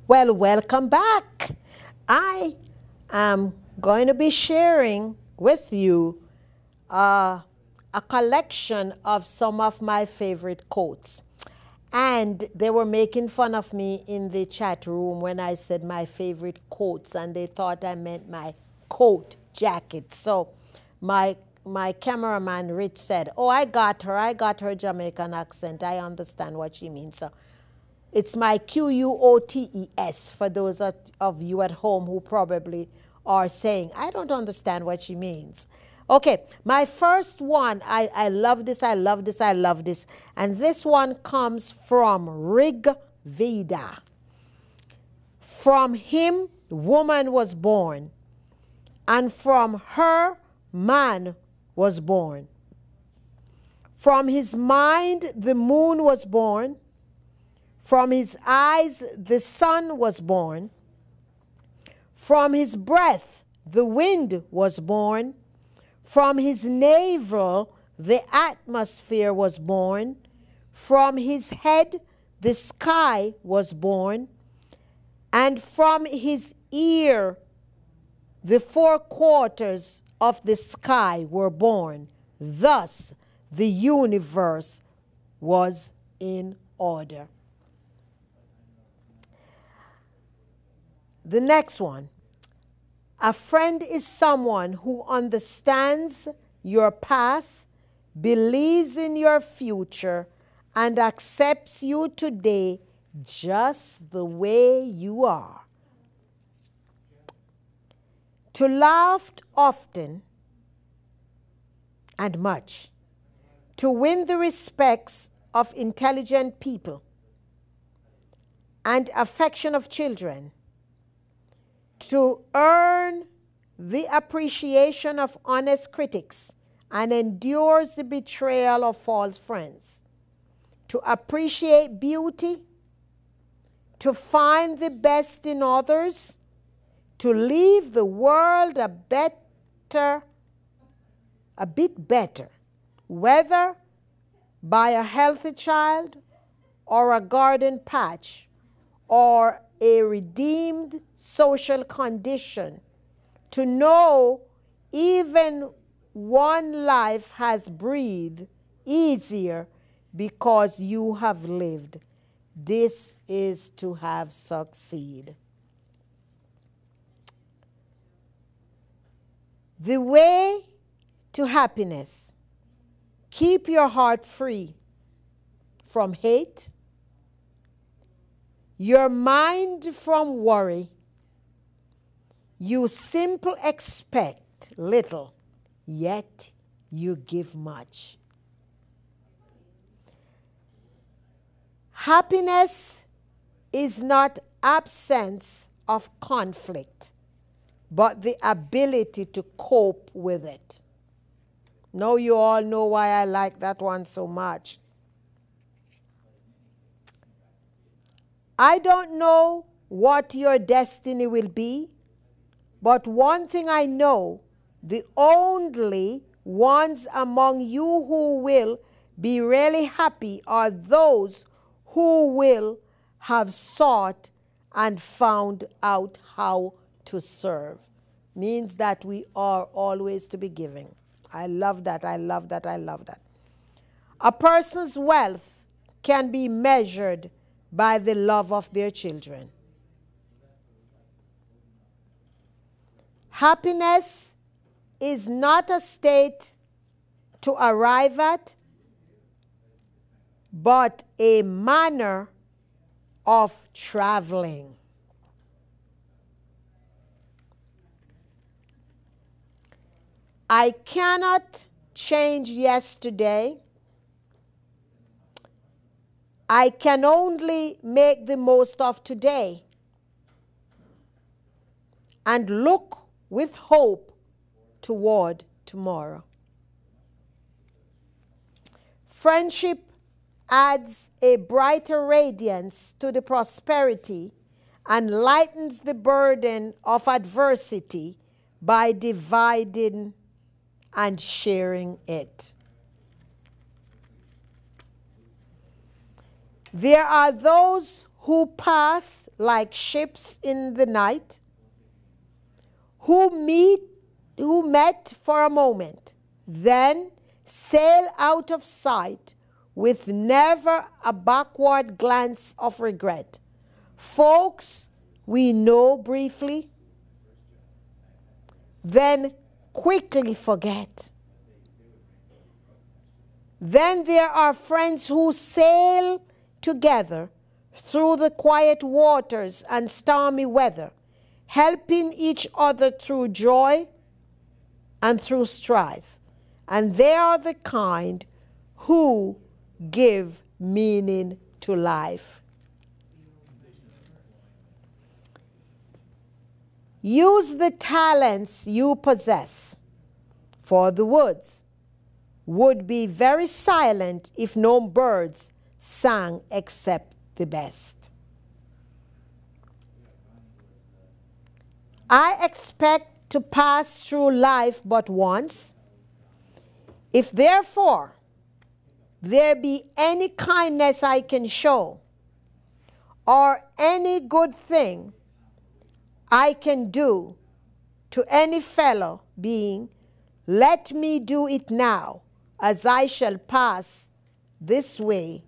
Well, welcome back. I am going to be sharing with you a collection of some of my favorite quotes. And they were making fun of me in the chat room when I said my favorite quotes, and they thought I meant my coat jacket. So my cameraman Rich said, "Oh, I got her Jamaican accent. I understand what she means." So it's my Quotes for those of you at home who probably are saying, "I don't understand what she means." Okay, my first one, I love this, I love this, I love this. And this one comes from Rig Veda. From him, woman was born, and from her, man was born. From his mind, the moon was born. From his eyes, the sun was born. From his breath, the wind was born. From his navel, the atmosphere was born. From his head, the sky was born. And from his ear, the four quarters of the sky were born. Thus, the universe was in order. The next one. A friend is someone who understands your past, believes in your future, and accepts you today just the way you are. To laugh often and much. To win the respects of intelligent people and affection of children. To earn the appreciation of honest critics and endures the betrayal of false friends. To appreciate beauty, to find the best in others, to leave the world a bit better, whether by a healthy child or a garden patch or a redeemed social condition, to know even one life has breathed easier because you have lived. This is to have succeed. The way to happiness. Keep your heart free from hate, your mind from worry. You simple expect little, yet you give much. Happiness is not absence of conflict, but the ability to cope with it. Now you all know why I like that one so much. I don't know what your destiny will be, but one thing I know, the only ones among you who will be really happy are those who will have sought and found out how to serve. Means that we are always to be giving. I love that, I love that, I love that. A person's wealth can be measured by the love of their children. Happiness is not a state to arrive at, but a manner of traveling. I cannot change yesterday, I can only make the most of today and look with hope toward tomorrow. Friendship adds a brighter radiance to the prosperity and lightens the burden of adversity by dividing and sharing it. There are those who pass like ships in the night, who met for a moment, then sail out of sight with never a backward glance of regret. Folks we know briefly, then quickly forget. Then there are friends who sail together through the quiet waters and stormy weather, helping each other through joy and through strife. And they are the kind who give meaning to life. Use the talents you possess, for the woods would be very silent if no birds sang except the best. I expect to pass through life but once. If therefore there be any kindness I can show, or any good thing I can do to any fellow being, let me do it now, as I shall pass this way,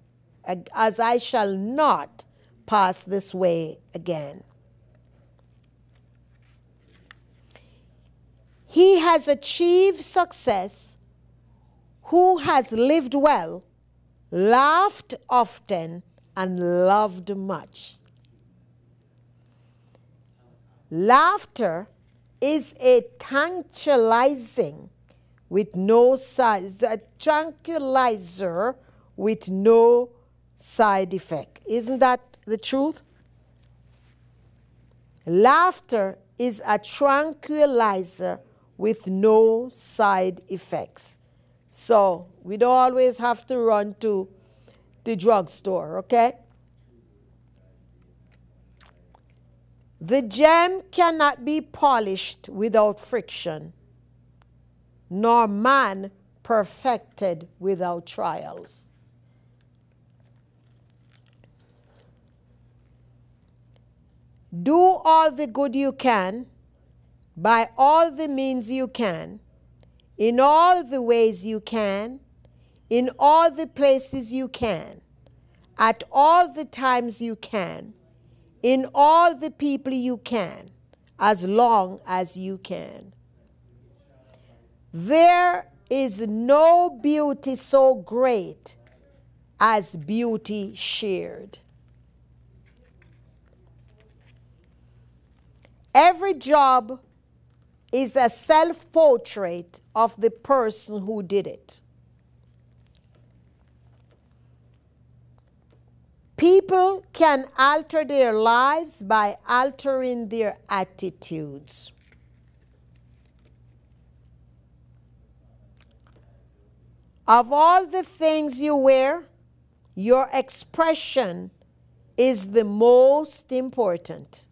as I shall not pass this way again. He has achieved success who has lived well, laughed often, and loved much. Laughter is a tranquilizer with no side effect. Isn't that the truth? Laughter is a tranquilizer with no side effects. So we don't always have to run to the drugstore, okay? The gem cannot be polished without friction, nor man perfected without trials. Do all the good you can, by all the means you can, in all the ways you can, in all the places you can, at all the times you can, in all the people you can, as long as you can. There is no beauty so great as beauty shared. Every job is a self-portrait of the person who did it. People can alter their lives by altering their attitudes. Of all the things you wear, your expression is the most important.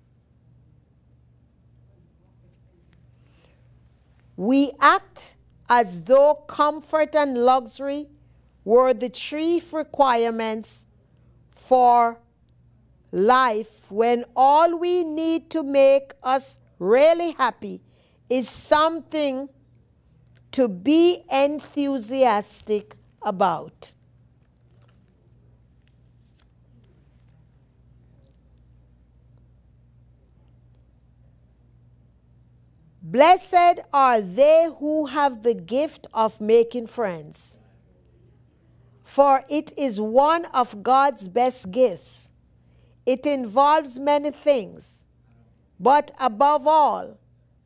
We act as though comfort and luxury were the chief requirements for life, when all we need to make us really happy is something to be enthusiastic about. Blessed are they who have the gift of making friends, for it is one of God's best gifts. It involves many things, but above all,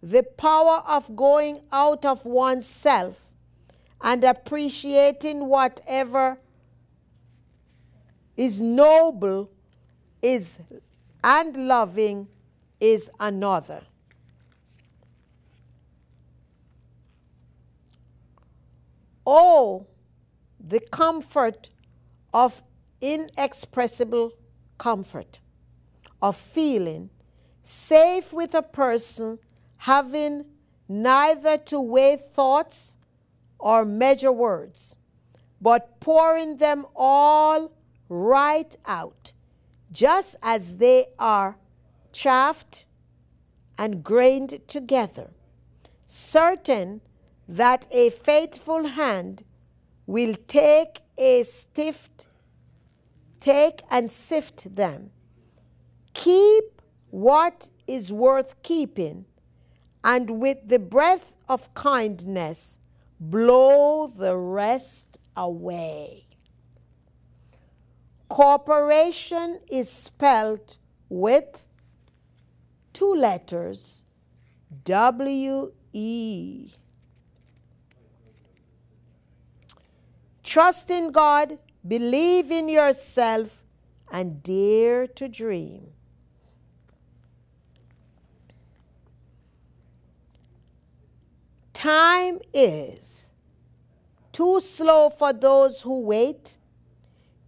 the power of going out of oneself and appreciating whatever is noble and loving is another. Oh, the comfort of inexpressible comfort, of feeling safe with a person, having neither to weigh thoughts or measure words, but pouring them all right out, just as they are chaffed and grained together, certain that a faithful hand will take and sift them. Keep what is worth keeping, and with the breath of kindness blow the rest away. Cooperation is spelled with 2 letters, W-E. Trust in God, believe in yourself, and dare to dream. Time is too slow for those who wait,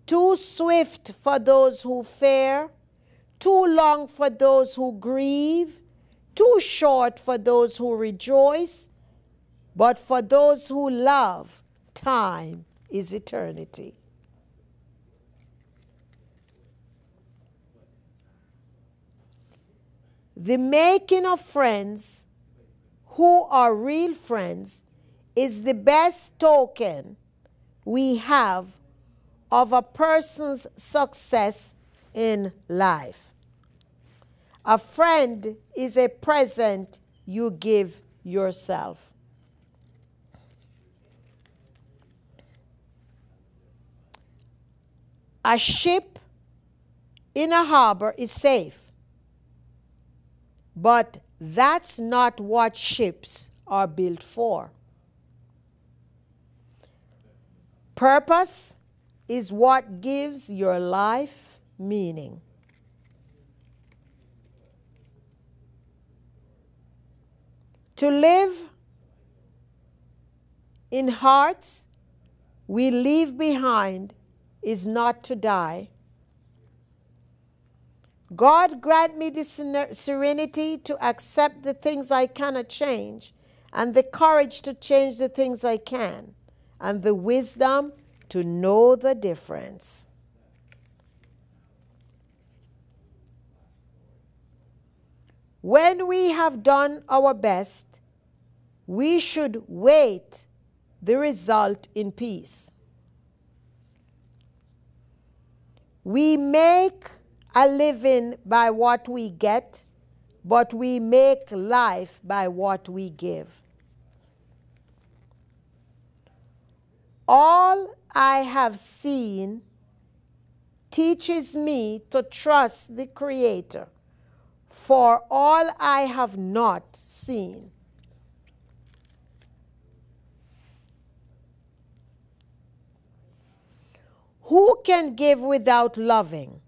too swift for those who fear, too long for those who grieve, too short for those who rejoice, but for those who love, time is eternity. The making of friends who are real friends is the best token we have of a person's success in life. A friend is a present you give yourself. A ship in a harbor is safe, but that's not what ships are built for. Purpose is what gives your life meaning. To live in hearts we leave behind is not to die. God grant me the serenity to accept the things I cannot change, and the courage to change the things I can, and the wisdom to know the difference. When we have done our best, we should wait the result in peace. We make a living by what we get, but we make life by what we give. All I have seen teaches me to trust the Creator for all I have not seen. Who can give without loving?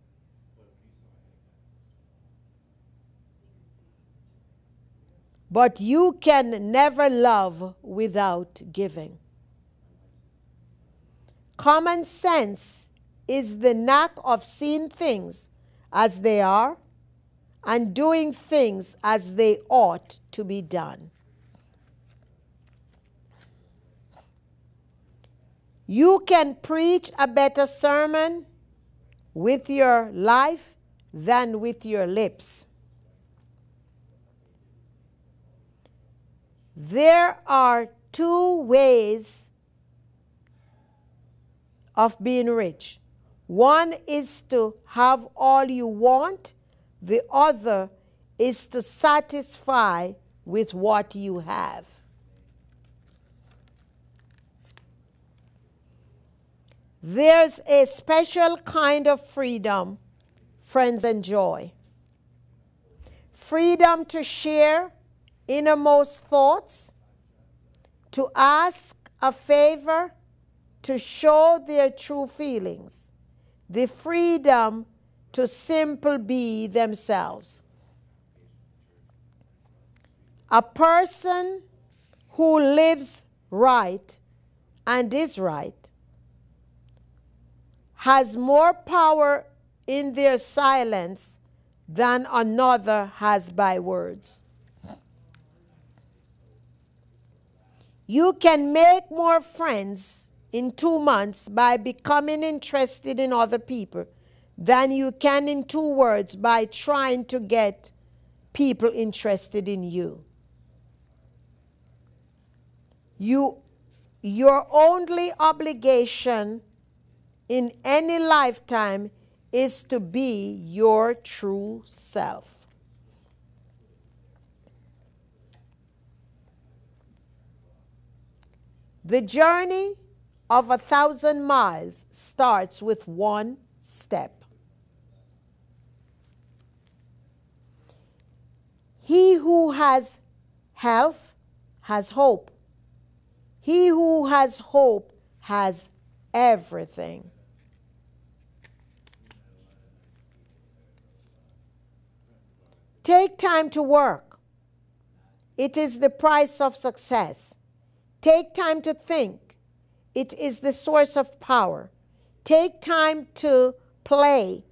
But you can never love without giving. Common sense is the knack of seeing things as they are and doing things as they ought to be done. You can preach a better sermon with your life than with your lips. There are 2 ways of being rich. One is to have all you want. The other is to satisfy with what you have. There's a special kind of freedom friends enjoy. Freedom to share innermost thoughts, to ask a favor, to show their true feelings. the freedom to simply be themselves. A person who lives right and is right has more power in their silence than another has by words. You can make more friends in 2 months by becoming interested in other people than you can in 2 words by trying to get people interested in you. Your only obligation in any lifetime is to be your true self. The journey of 1,000 miles starts with 1 step. He who has health has hope. He who has hope has everything. Take time to work. It is the price of success. Take time to think. It is the source of power. Take time to play.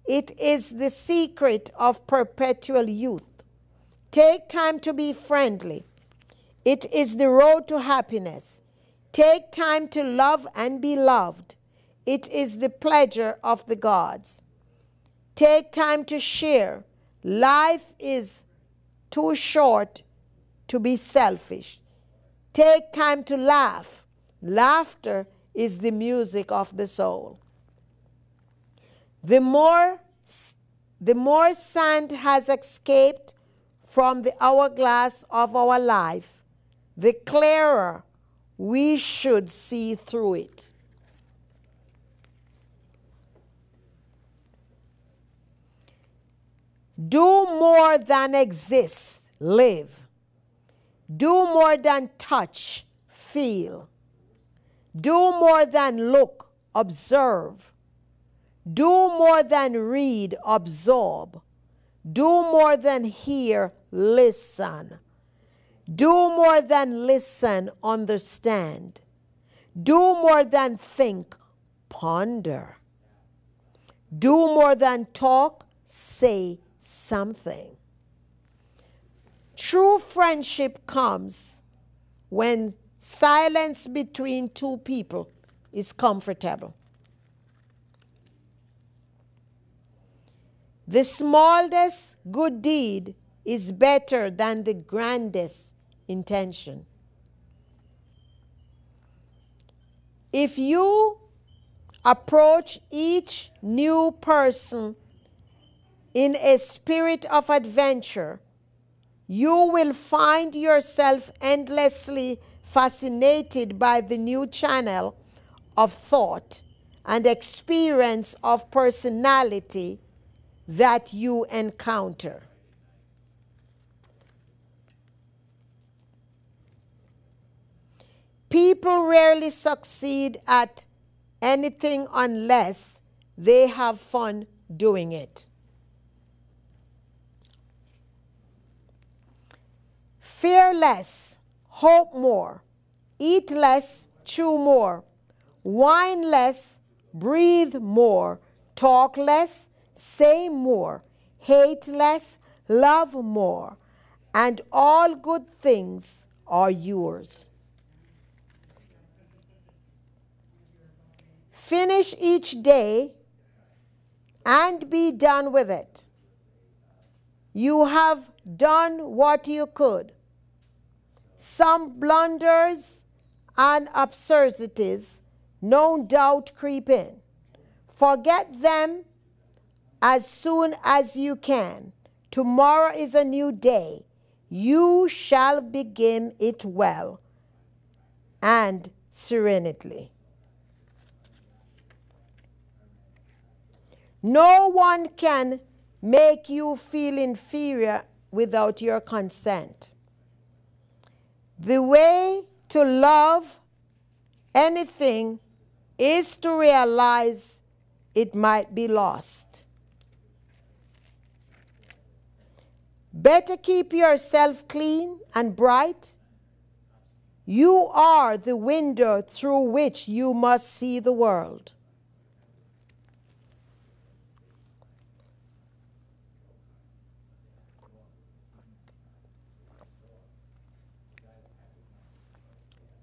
It is the secret of perpetual youth. Take time to be friendly. It is the road to happiness. Take time to love and be loved. It is the pleasure of the gods. Take time to share. Life is too short to be selfish. Take time to laugh. Laughter is the music of the soul. The more sand has escaped from the hourglass of our life, the clearer we should see through it. Do more than exist, live. Do more than touch, feel. Do more than look, observe. Do more than read, absorb. Do more than hear, listen. Do more than listen, understand. Do more than think, ponder. Do more than talk, say something. True friendship comes when silence between 2 people is comfortable. The smallest good deed is better than the grandest intention. If you approach each new person in a spirit of adventure, you will find yourself endlessly fascinated by the new channel of thought and experience of personality that you encounter. People rarely succeed at anything unless they have fun doing it. Fear less, hope more, eat less, chew more, whine less, breathe more, talk less, say more, hate less, love more, and all good things are yours. Finish each day and be done with it. You have done what you could. Some blunders and absurdities no doubt creep in. Forget them as soon as you can. Tomorrow is a new day. You shall begin it well and serenely. No one can make you feel inferior without your consent. The way to love anything is to realize it might be lost. Better keep yourself clean and bright. You are the window through which you must see the world.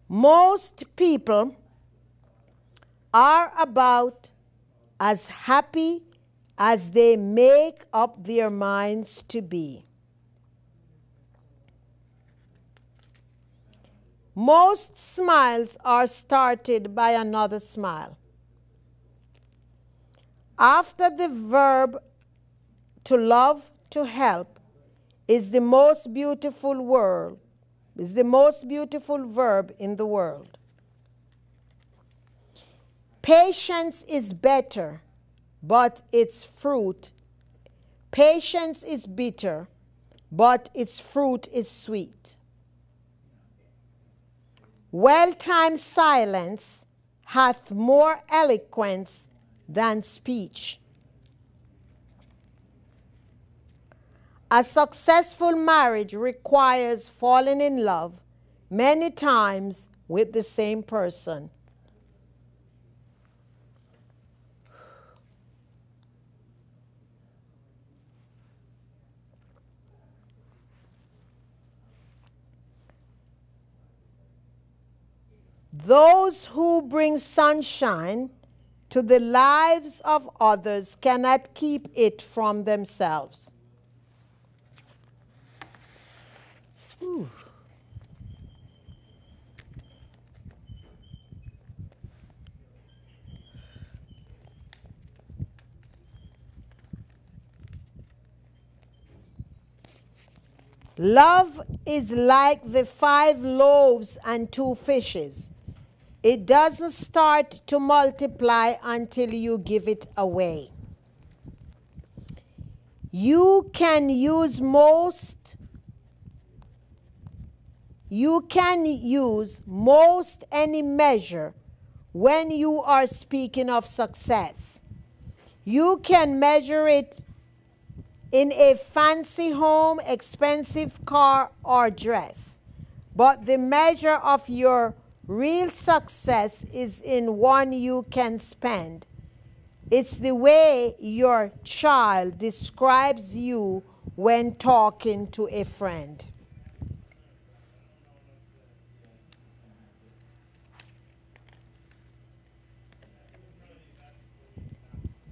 Most people are about as happy as they make up their minds to be. Most smiles are started by another smile. After the verb to love, to help, is the most beautiful verb in the world. Patience is better, but its fruit. Patience is bitter, but its fruit is sweet. Well-timed silence hath more eloquence than speech. A successful marriage requires falling in love many times with the same person. Those who bring sunshine to the lives of others cannot keep it from themselves. Ooh. Love is like the 5 loaves and 2 fishes. It doesn't start to multiply until you give it away. You can use most any measure when you are speaking of success. You can measure it in a fancy home, expensive car, or dress. But the measure of your real success is in one you can spend. It's the way your child describes you when talking to a friend.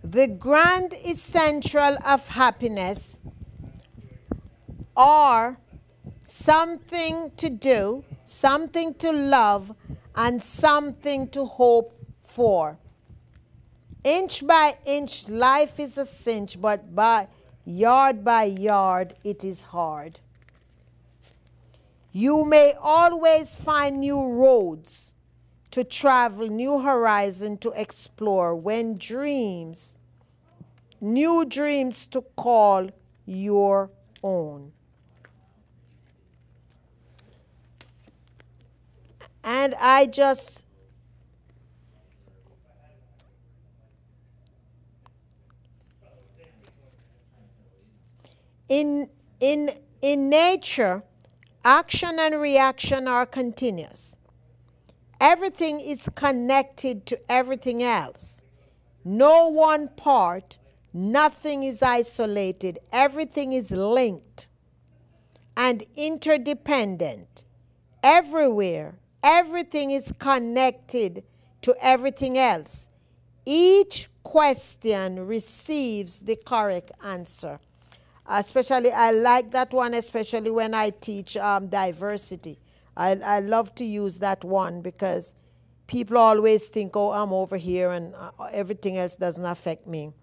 The grand essential of happiness are something to do, something to love, and something to hope for. Inch by inch, life is a cinch, but by yard, it is hard. You may always find new roads to travel, new horizon to explore, when new dreams to call your own. And I just in nature, action and reaction are continuous. Everything is connected to everything else. No one part, nothing is isolated. Everything is linked and interdependent. Everywhere, everything is connected to everything else. Each question receives the correct answer. Especially, I like that one, especially when I teach diversity. I love to use that one because people always think, oh, I'm over here and everything else doesn't affect me.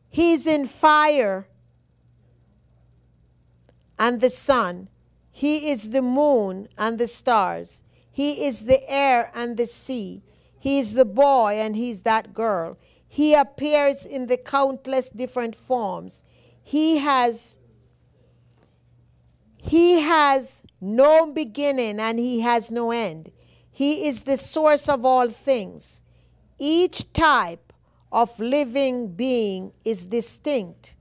He's in fire and the sun. He is the moon and the stars. He is the air and the sea. He is the boy and he's that girl. He appears in the countless different forms. He has no beginning and he has no end. He is the source of all things. Each type of living being is distinct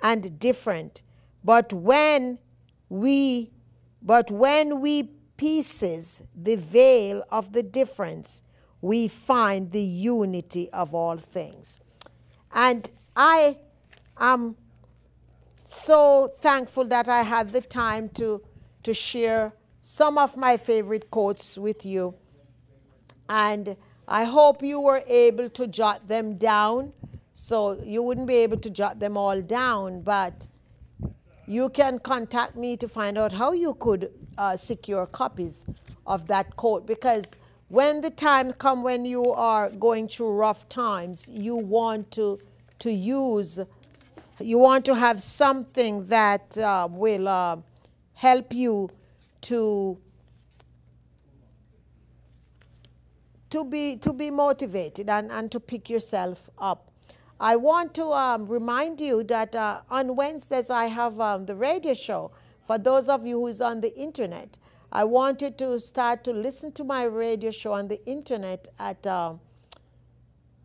and different. But when we pieces the veil of the difference, we find the unity of all things. And I am so thankful that I had the time to share some of my favorite quotes with you. And I hope you were able to jot them down. So you wouldn't be able to jot them all down, but you can contact me to find out how you could secure copies of that quote, because when the time comes when you are going through rough times, you want to have something that will help you to be motivated and to pick yourself up. I want to remind you that on Wednesdays I have the radio show. For those of you who's on the internet, I want you to start to listen to my radio show on the internet at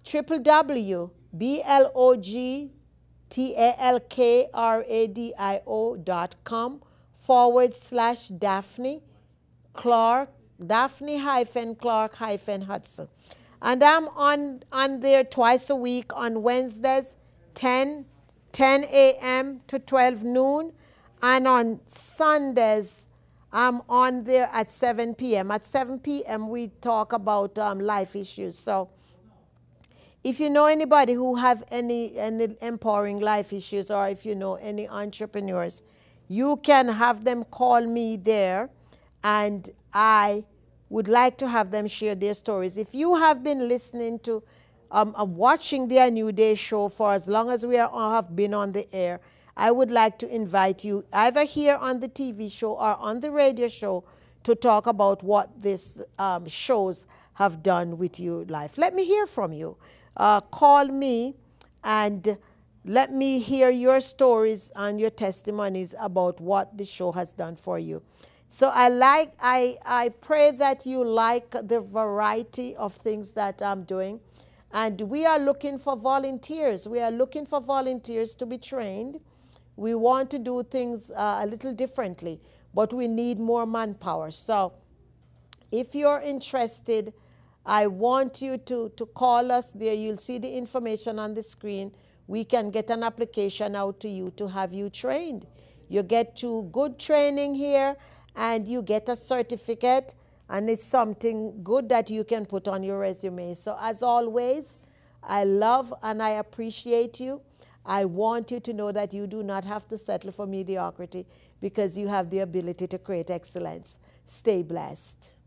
www.blogtalkradio.com/Daphne Clarke, Daphne-Clarke-Hudson. And I'm on there twice a week on Wednesdays, 10 a.m. to 12 noon. And on Sundays, I'm on there at 7 p.m. At 7 p.m., we talk about life issues. So if you know anybody who have any empowering life issues, or if you know any entrepreneurs, you can have them call me there, and I would like to have them share their stories. If you have been listening to, watching the A New Day show for as long as we have been on the air, I would like to invite you either here on the TV show or on the radio show to talk about what these shows have done with your life. Let me hear from you. Call me and let me hear your stories and your testimonies about what the show has done for you. So I pray that you like the variety of things that I'm doing. And we are looking for volunteers. We are looking for volunteers to be trained. We want to do things a little differently, but we need more manpower. So if you're interested, I want you to call us there. You'll see the information on the screen. We can get an application out to you to have you trained. You get to good training here, and you get a certificate, and it's something good that you can put on your resume. So as always, I love and I appreciate you. I want you to know that you do not have to settle for mediocrity, because you have the ability to create excellence. Stay blessed.